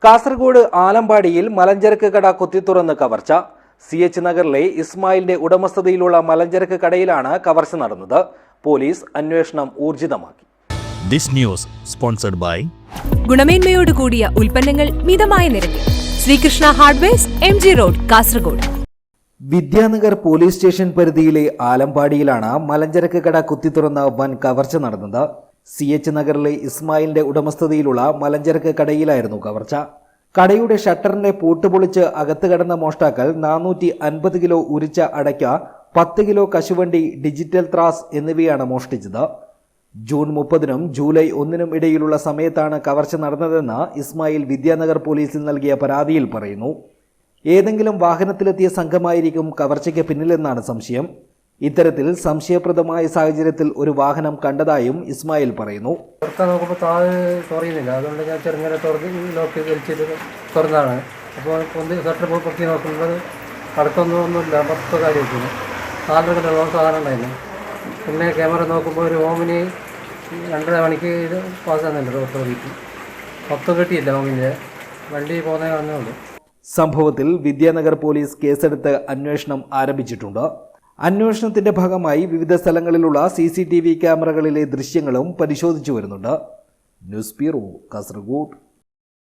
കാസർഗോഡ് ആലമ്പാടിയിൽ മലഞ്ചരക്ക് കട കുത്തിത്തുറന്ന് കവർച്ച. CH നഗറിലെ ഇസ്മായിലിന്റെ ഉടമസ്ഥതയിലുള്ള മലഞ്ചരക്ക് കടയിലാണ് കവർച്ച നടന്നത്. പോലീസ് അന്വേഷണം ഊർജിതമാക്കി. ദിസ് ന്യൂസ് സ്പോൺസർഡ് ബൈ ഗുണമേന്മയോട് കൂടിയ ഉൽപ്പന്നങ്ങൾ മിതമായ നിരക്കിൽ Sreekrishna hardwares, MG road, Kasaragod. Vidyanagar police station പരിധിയിലെ ആലമ്പാടിയിലാണ് മലഞ്ചരക്ക് കട കുത്തിത്തുറന്ന് വൻ കവർച്ച നടന്നത്. CH നഗറിലെ ഇസ്മായിലിന്റെ ഉടമസ്ഥതയിലുള്ള മലഞ്ചരക്ക് കടയിലായിരുന്നു കവർച്ച. കടയുടെ ഷട്ടറിന്റെ പൂട്ടുപൊളിച്ച് അകത്ത് കടന്ന മോഷ്ടാക്കൾ 450 കിലോ ഉരിച്ച അടയ്ക്ക, 10 കിലോ കശുവണ്ടി, ഡിജിറ്റൽ ത്രാസ് എന്നിവയാണ് മോഷ്ടിച്ചത്. ജൂൺ 30-നും ജൂലൈ 1-നും ഇടയിലുള്ള സമയത്താണ് കവർച്ച നടന്നതെന്ന് ഇസ്മായിൽ വിദ്യാനഗർ പോലീസിൽ നൽകിയ പരാതിയിൽ പറയുന്നു. ഏതെങ്കിലും വാഹനത്തിലെത്തിയ സംഘമായിരിക്കും കവർച്ചയ്ക്ക് പിന്നിലെന്നാണ് സംശയം. ഇത്തരത്തിൽ സംശയപ്രദമായ സാഹചര്യത്തിൽ ഒരു വാഹനം കണ്ടതായും ഇസ്മായിൽ പറയുന്നു. നോക്കുമ്പോൾ താഴെ തുറയുന്നില്ല, അതുകൊണ്ട് ഞാൻ ചെറുങ്ങനെ ലോക്ക് വലിച്ചിട്ട് തുറന്നാണ്. അപ്പോൾ ഒന്ന് ഷട്ടർ പൊക്കി നോക്കുമ്പോൾ അടുത്തൊന്നുമില്ല, 10 കാര്യം വെക്കുന്നു. 4 കിലോ സാധനം ഉണ്ടായിരുന്നു. പിന്നെ ക്യാമറ നോക്കുമ്പോൾ ഒരു ഓമിന് 2.5 മണിക്ക് പാസ് ആകുന്നുണ്ട് റോഡ് ഓടിയിട്ട്. 10 കിട്ടിയില്ല ഓമിൻ്റെ, വണ്ടി പോകുന്നേ വന്നുള്ളൂ. സംഭവത്തിൽ വിദ്യാനഗർ പോലീസ് കേസെടുത്ത് അന്വേഷണം ആരംഭിച്ചിട്ടുണ്ട്. അന്വേഷണത്തിന്റെ ഭാഗമായി വിവിധ സ്ഥലങ്ങളിലുള്ള CCTV ക്യാമറകളിലെ ദൃശ്യങ്ങളും പരിശോധിച്ചു വരുന്നുണ്ട്. News bureau, Kasaragod.